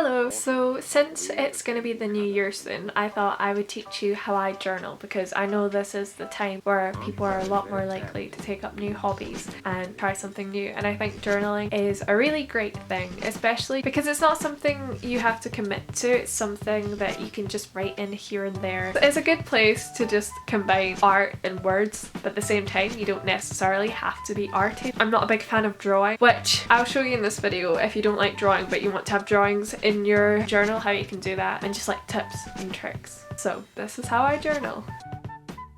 Hello! So since it's going to be the new year soon, I thought I would teach you how I journal because I know this is the time where people are a lot more likely to take up new hobbies and try something new, and I think journaling is a really great thing, especially because it's not something you have to commit to, it's something that you can just write in here and there. It's a good place to just combine art and words, but at the same time you don't necessarily have to be arty. I'm not a big fan of drawing, which I'll show you in this video if you don't like drawing but you want to have drawings in your journal, how you can do that, and just like tips and tricks. So this is how I journal.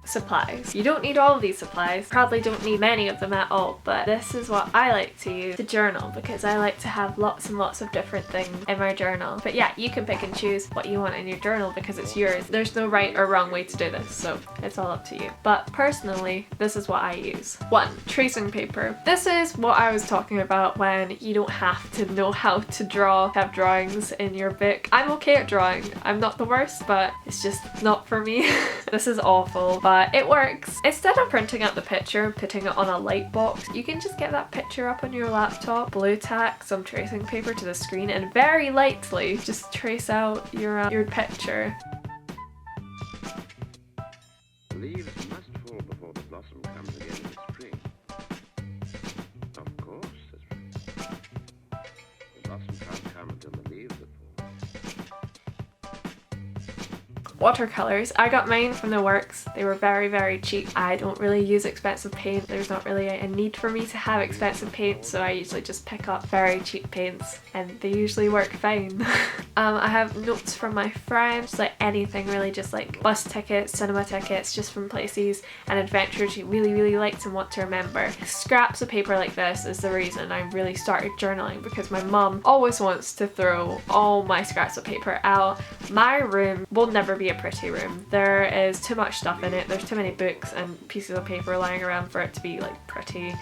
Supplies. You don't need all of these supplies, probably don't need many of them at all, but this is what I like to use to journal because I like to have lots and lots of different things in my journal. But yeah, you can pick and choose what you want in your journal because it's yours. There's no right or wrong way to do this, so it's all up to you. But personally, this is what I use. 1. Tracing paper. This is what I was talking about when you don't have to know how to draw, have drawings in your book. I'm okay at drawing. I'm not the worst, but it's just not for me. This is awful, but it works. Instead of printing out the picture and putting it on a light box, you can just get that picture up on your laptop, blue tack some tracing paper to the screen, and very lightly just trace out your picture. Leaves must fall before the blossom comes again in spring. Of course, the blossom can't come until the leaves have fallen. Watercolors. I got mine from the works. They were very cheap. I don't really use expensive paint. There's not really a need for me to have expensive paint, so I usually just pick up very cheap paints and they usually work fine. I have notes from my friends, like anything really, just like bus tickets, cinema tickets, just from places and adventures you really liked and want to remember. Scraps of paper like this is the reason I really started journaling, because my mum always wants to throw all my scraps of paper out. My room will never be a pretty room. There is too much stuff in it, there's too many books and pieces of paper lying around for it to be like pretty.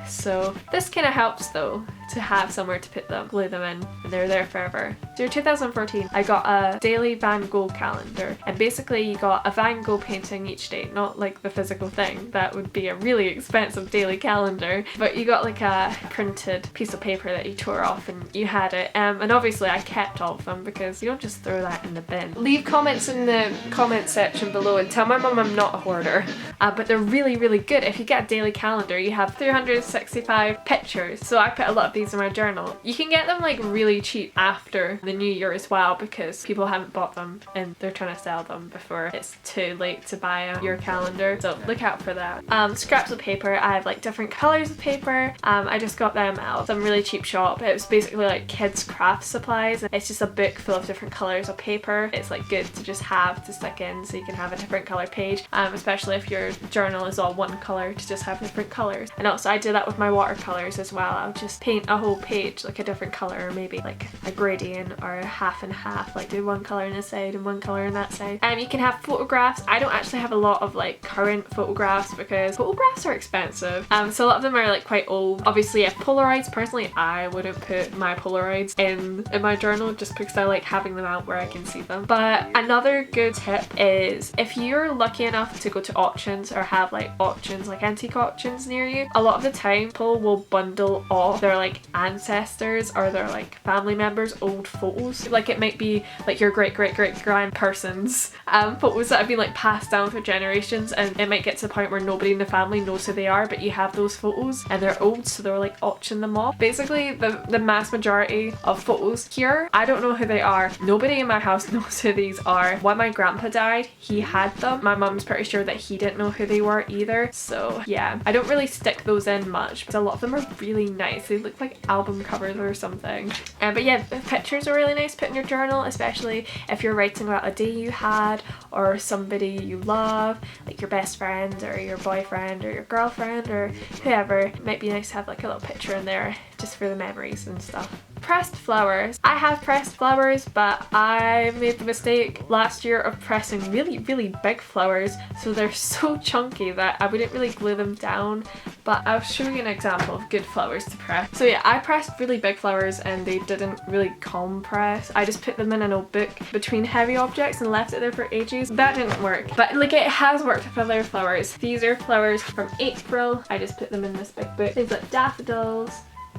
So this kind of helps though, to have somewhere to put them, glue them in, and they're there forever. So in 2014 I got a daily Van Gogh calendar, and basically you got a Van Gogh painting each day, not like the physical thing, that would be a really expensive daily calendar, but you got like a printed piece of paper that you tore off and you had it, and obviously I kept all of them because you don't just throw that in the bin. Leave comments in the comment section below and tell my mum I'm not a hoarder, but they're really good. If you get a daily calendar you have 365 pictures, so I put a lot of these in my journal. You can get them like really cheap after the new year as well because people haven't bought them and they're trying to sell them before it's too late to buy your calendar, so look out for that. Scraps of paper. I have like different colours of paper. I just got them out of some really cheap shop. It was basically like kids craft supplies. It's just a book full of different colours of paper. It's like good to just have to stick in so you can have a different colour page, especially if your journal is all one colour, to just have different colours. And also I do that with my watercolours as well. I'll just paint a whole page like a different colour, or maybe like a gradient or a half and half, like do one colour on this side and one colour on that side. You can have photographs. I don't actually have a lot of like current photographs because photographs are expensive, so a lot of them are like quite old. Obviously if Polaroids, personally I wouldn't put my Polaroids in my journal just because I like having them out where I can see them. But another good tip is if you're lucky enough to go to auctions or have like auctions, like antique auctions near you, a lot of the time people will bundle off their like ancestors or their like family members' old photos. Like it might be like your great grandperson's photos that have been like passed down for generations, and it might get to the point where nobody in the family knows who they are, but you have those photos and they're old, so they're like auction them off. Basically the mass majority of photos here, I don't know who they are. Nobody in my house knows who these are. When my grandpa died, he had them. My mum's pretty sure that he didn't know who they were either, so yeah, I don't really stick those in much, but a lot of them are really nice. They look like album covers or something. But yeah, the pictures are really nice to put in your journal, especially if you're writing about a day you had or somebody you love, like your best friend or your boyfriend or your girlfriend or whoever. It might be nice to have like a little picture in there just for the memories and stuff. Pressed flowers. I have pressed flowers, but I made the mistake last year of pressing really big flowers, so they're so chunky that I wouldn't really glue them down, but I'll show you an example of good flowers to press. So yeah, I pressed really big flowers and they didn't really compress. I just put them in an old book between heavy objects and left it there for ages. That didn't work, but like it has worked with other flowers. These are flowers from April. I just put them in this big book. Things like daffodils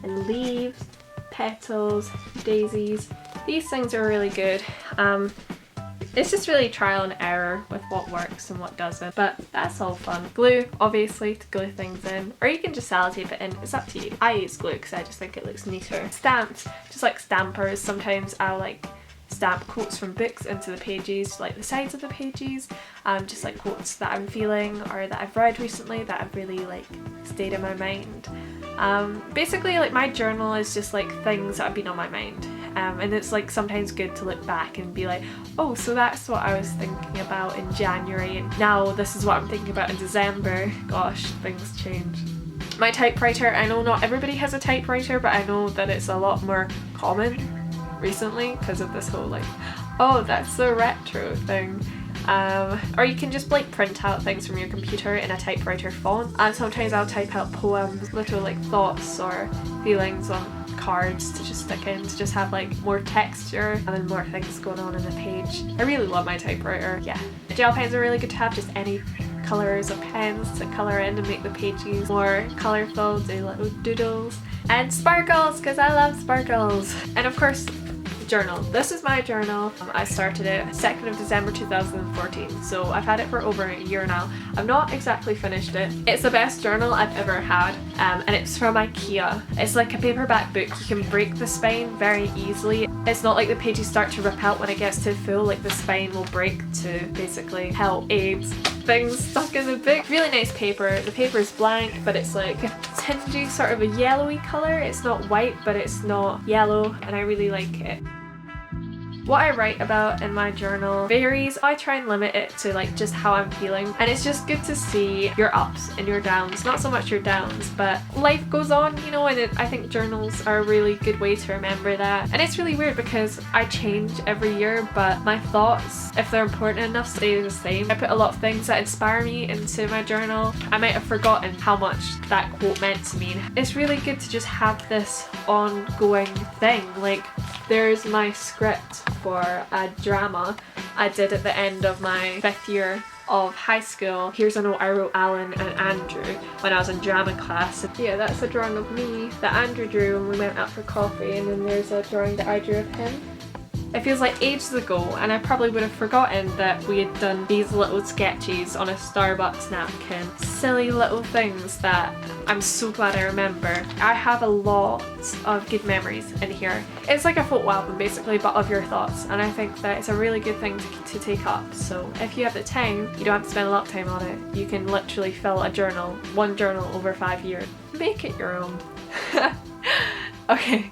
and leaves, petals, daisies. These things are really good. It's just really trial and error with what works and what doesn't, but that's all fun. Glue, obviously, to glue things in, or you can just sellotape it in, it's up to you. I use glue because I just think it looks neater. Stamps, just like stampers, sometimes I'll like stamp quotes from books into the pages, like the sides of the pages, just like quotes that I'm feeling or that I've read recently that have really like stayed in my mind. Basically, like my journal is just like things that have been on my mind. And it's like sometimes good to look back and be like, oh, so that's what I was thinking about in January and now this is what I'm thinking about in December. Gosh, things change. My typewriter, I know not everybody has a typewriter, but I know that it's a lot more common recently because of this whole like, oh, that's the retro thing. Or you can just like print out things from your computer in a typewriter font, and sometimes I'll type out poems, little like thoughts or feelings on cards to just stick in to just have like more texture and then more things going on in the page. I really love my typewriter. Yeah, gel pens are really good to have, just any colours of pens to colour in and make the pages more colourful, do little doodles. And sparkles, because I love sparkles. And of course, journal. This is my journal. I started it 2nd of December 2014, so I've had it for over a year now. I've not exactly finished it. It's the best journal I've ever had, and it's from IKEA. It's like a paperback book. You can break the spine very easily. It's not like the pages start to rip out when it gets too full, like the spine will break to basically help aid things stuck in the book. Really nice paper. The paper is blank, but it's like a tingy sort of a yellowy colour. It's not white, but it's not yellow, and I really like it. What I write about in my journal varies. I try and limit it to like just how I'm feeling, and it's just good to see your ups and your downs, not so much your downs, but life goes on, you know, and I think journals are a really good way to remember that. And it's really weird because I change every year, but my thoughts, if they're important enough, stay the same. I put a lot of things that inspire me into my journal. I might have forgotten how much that quote meant to me. It's really good to just have this ongoing thing. Like, there's my script for a drama I did at the end of my 5th year of high school. Here's a note I wrote Alan and Andrew when I was in drama class. Yeah, that's a drawing of me that Andrew drew when we went out for coffee, and then there's a drawing that I drew of him. It feels like ages ago, and I probably would have forgotten that we had done these little sketches on a Starbucks napkin. Silly little things that I'm so glad I remember. I have a lot of good memories in here. It's like a photo album basically, but of your thoughts, and I think that it's a really good thing to take up. So if you have the time, you don't have to spend a lot of time on it. You can literally fill a journal, one journal over 5 years. Make it your own. Okay,